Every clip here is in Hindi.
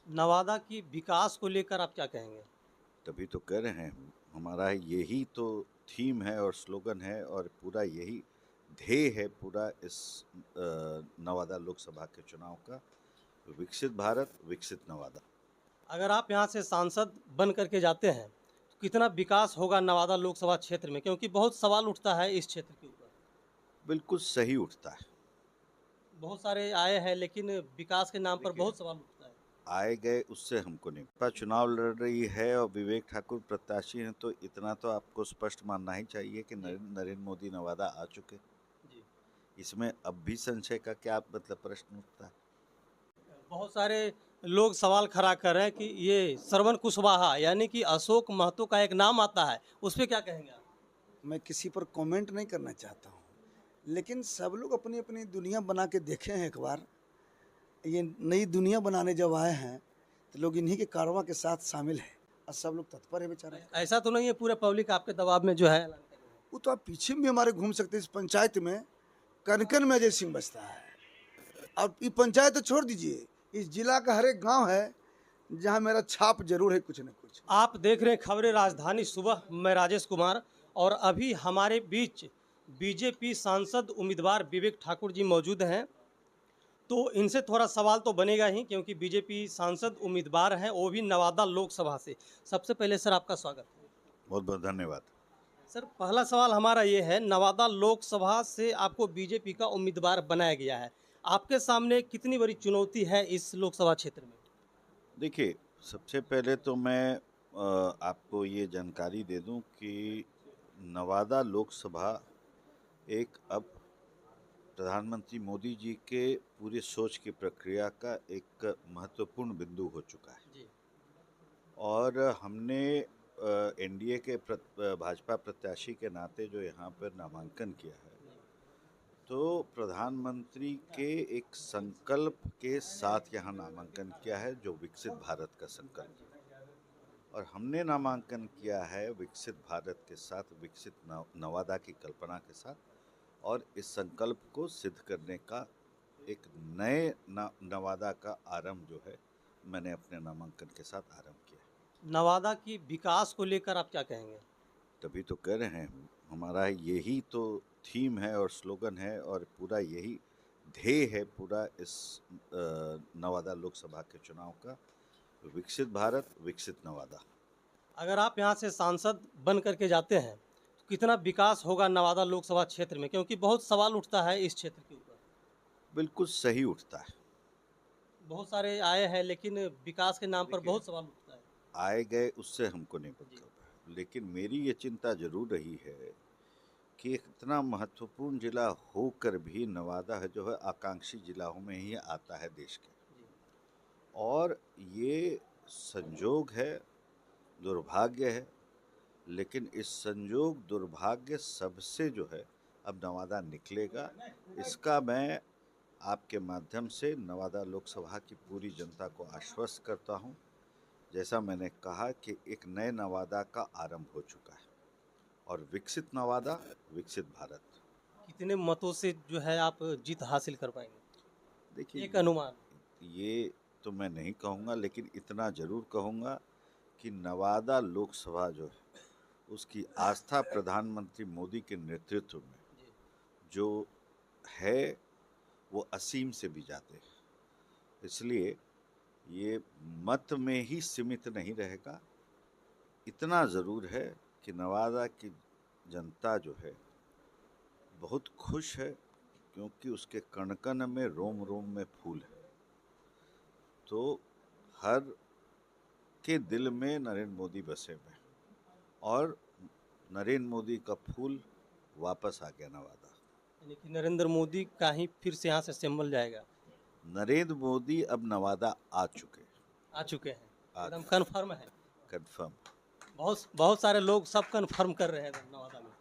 नवादा की विकास को लेकर आप क्या कहेंगे? तभी तो कह रहे हैं, हमारा यही तो थीम है और स्लोगन है और पूरा यही ध्येय है पूरा इस नवादा लोकसभा के चुनाव का। विकसित भारत, विकसित नवादा। अगर आप यहाँ से सांसद बन करके जाते हैं, तो कितना विकास होगा नवादा लोकसभा क्षेत्र में? क्योंकि बहुत सवाल उठता है इस क्षेत्र के ऊपर। बिल्कुल सही उठता है। बहुत सारे आए हैं लेकिन विकास के नाम पर देखिए, बहुत सवाल उठता है। आए गए उससे हमको नहीं। भाजपा चुनाव लड़ रही है और विवेक ठाकुर प्रत्याशी हैं, तो इतना तो आपको स्पष्ट मानना ही चाहिए कि जी, नरेंद्र मोदी नवादा आ चुके। जी। इसमें अब भी संशय का क्या मतलब प्रश्न उठता है? बहुत सारे लोग सवाल खड़ा कर रहे हैं कि ये श्रवण कुशवाहा यानी कि अशोक महतो का एक नाम आता है, उस पे क्या कहेंगे आप? मैं किसी पर कमेंट नहीं करना चाहता हूँ, लेकिन सब लोग अपनी अपनी दुनिया बना के देखे हैं एक बार। ये नई दुनिया बनाने जब आए हैं तो लोग इन्हीं के कारवां के साथ शामिल हैं और सब लोग तत्पर है बेचारे। ऐसा तो नहीं है पूरे पब्लिक आपके दबाव में जो है ऐलान कर रही है? वो तो आप पीछे भी हमारे घूम सकते हैं। इस पंचायत में कनकन में अजय सिंह बसता है। अब ये पंचायत तो छोड़ दीजिए, इस जिला का हर एक गांव है जहां मेरा छाप जरूर है कुछ न कुछ। आप देख रहे हैं खबरें राजधानी सुबह, मैं राजेश कुमार। और अभी हमारे बीच बीजेपी सांसद उम्मीदवार विवेक ठाकुर जी मौजूद हैं। तो इनसे थोड़ा सवाल तो बनेगा ही, क्योंकि बीजेपी सांसद उम्मीदवार हैं, वो भी नवादा लोकसभा से। सबसे पहले सर आपका स्वागत है। बहुत बहुत धन्यवाद। सर पहला सवाल हमारा ये है, नवादा लोकसभा से आपको बीजेपी का उम्मीदवार बनाया गया है, आपके सामने कितनी बड़ी चुनौती है इस लोकसभा क्षेत्र में? देखिए, सबसे पहले तो मैं आपको ये जानकारी दे दूं कि नवादा लोकसभा एक अब प्रधानमंत्री मोदी जी के पूरी सोच की प्रक्रिया का एक महत्वपूर्ण बिंदु हो चुका है। जी। और हमने एनडीए के भाजपा प्रत्याशी के नाते जो यहाँ पर नामांकन किया है, तो प्रधानमंत्री के एक संकल्प के साथ यहाँ नामांकन किया है, जो विकसित भारत का संकल्प है। और हमने नामांकन किया है विकसित भारत के साथ, विकसित नवादा की कल्पना के साथ, और इस संकल्प को सिद्ध करने का एक नए नवादा का आरंभ जो है, मैंने अपने नामांकन के साथ आरंभ किया है। नवादा की विकास को लेकर आप क्या कहेंगे? तभी तो कह रहे हैं, हमारा यही तो थीम है और स्लोगन है और पूरा यही ध्येय है पूरा इस नवादा लोकसभा के चुनाव का। विकसित भारत, विकसित नवादा। अगर आप यहाँ से सांसद बन करके जाते हैं, तो कितना विकास होगा नवादा लोकसभा क्षेत्र में? क्योंकि बहुत सवाल उठता है इस क्षेत्र के ऊपर। बिल्कुल सही उठता है। बहुत सारे आए हैं लेकिन विकास के नाम पर देखिए, बहुत सवाल उठता है। आए गए उससे हमको नहीं जी। मतलब है, लेकिन मेरी ये चिंता जरूर रही है कि एक इतना महत्वपूर्ण जिला होकर भी नवादा है जो है आकांक्षी जिलाओं में ही आता है देश के। जी। और ये संजोग है, दुर्भाग्य है, लेकिन इस संजोग दुर्भाग्य सबसे जो है अब नवादा निकलेगा। इसका मैं आपके माध्यम से नवादा लोकसभा की पूरी जनता को आश्वस्त करता हूं। जैसा मैंने कहा कि एक नए नवादा का आरंभ हो चुका है, और विकसित नवादा, विकसित भारत। कितने मतों से जो है आप जीत हासिल कर पाएंगे? एक देखिए, अनुमान। ये तो मैं नहीं कहूँगा, लेकिन इतना ज़रूर कहूँगा कि नवादा लोकसभा जो है, उसकी आस्था प्रधानमंत्री मोदी के नेतृत्व में जी। जो है वो असीम से भी ज़्यादा है। इसलिए ये मत में ही सीमित नहीं रहेगा। इतना ज़रूर है कि नवादा की जनता जो है बहुत खुश है, क्योंकि उसके कण-कण में, रोम-रोम में फूल है। तो हर के दिल में नरेंद्र मोदी बसे हुए हैं, और नरेंद्र मोदी का फूल वापस आ गया नवादा। यानी कि नरेंद्र मोदी का ही फिर से यहाँ से सिंबल जाएगा। नरेंद्र मोदी अब नवादा आ चुके हैं। आ चुके हैं, आ एकदम गए, कन्फर्म है। कन्फर्म। बहुत बहुत सारे लोग सब कन्फर्म कर रहे हैं नवादा में।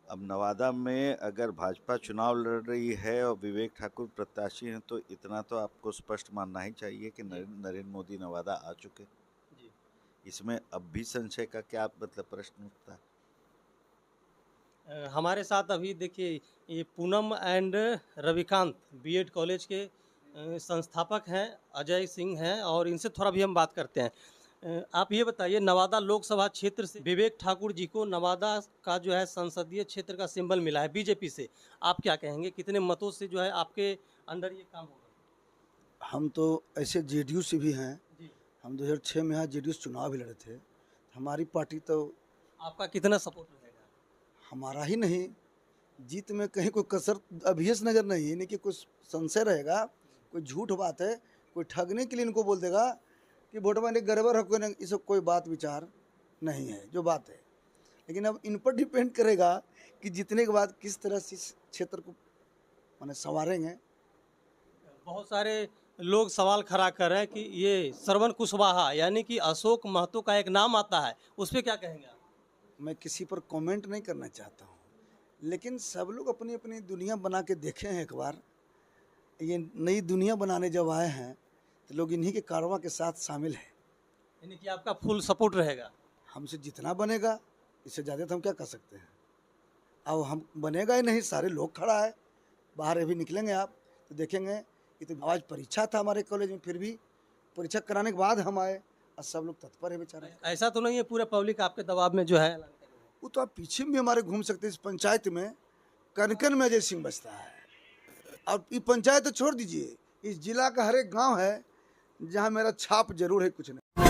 अब नवादा में अगर भाजपा चुनाव लड़ रही है और विवेक ठाकुर प्रत्याशी हैं, तो इतना तो आपको स्पष्ट मानना ही चाहिए कि जी। नरेंद्र मोदी नवादा आ चुके। जी। इसमें अब भी संशय का क्या मतलब प्रश्न उठता है? हमारे साथ अभी देखिए ये Poonam and Ravikant BEd college के संस्थापक हैं अजय सिंह हैं और इनसे थोड़ा भी हम बात करते हैं। आप ये बताइए, नवादा लोकसभा क्षेत्र से विवेक ठाकुर जी को नवादा का जो है संसदीय क्षेत्र का सिंबल मिला है बीजेपी से, आप क्या कहेंगे, कितने मतों से जो है आपके अंडर ये काम होगा? हम तो ऐसे जेडीयू से भी हैं, जी, हम 2006 में यहाँ जेडीयू से चुनाव भी लड़े थे। हमारी पार्टी तो आपका कितना सपोर्ट रहेगा? हमारा ही नहीं, जीत में कहीं कोई कसर अभियस नज़र नहीं है, नहीं कि कुछ संशय रहेगा, कोई झूठ बात है, कोई ठगने के लिए इनको बोल देगा कि वोट में गड़बड़ हो, कोई ये सब कोई बात विचार नहीं है जो बात है। लेकिन अब इन पर डिपेंड करेगा कि जीतने के बाद किस तरह से इस क्षेत्र को माने संवारेंगे। बहुत सारे लोग सवाल खड़ा कर रहे हैं कि ये श्रवण कुशवाहा यानी कि अशोक महतो का एक नाम आता है, उस पर क्या कहेंगे आप? मैं किसी पर कमेंट नहीं करना चाहता हूँ, लेकिन सब लोग अपनी अपनी दुनिया बना के देखे हैं एक बार। ये नई दुनिया बनाने जब आए हैं तो लोग इन्हीं के कारवां के साथ शामिल हैं। यानी कि आपका फुल सपोर्ट रहेगा? हमसे जितना बनेगा, इससे ज़्यादा तो हम क्या कर सकते हैं। अब हम बनेगा ही नहीं, सारे लोग खड़ा है बाहर, अभी निकलेंगे आप तो देखेंगे। ये तो आज परीक्षा था हमारे कॉलेज में, फिर भी परीक्षा कराने के बाद हम आए और सब लोग तत्पर है बेचारे। ऐसा तो नहीं है पूरे पब्लिक आपके दबाव में जो है ऐलान कर रही है? वो तो आप पीछे में भी हमारे घूम सकते हैं। इस पंचायत में कनकन में अजय सिंह बसता है, और ये पंचायत तो छोड़ दीजिए, इस जिला का हर एक गांव है जहां मेरा छाप जरूर है, कुछ नहीं।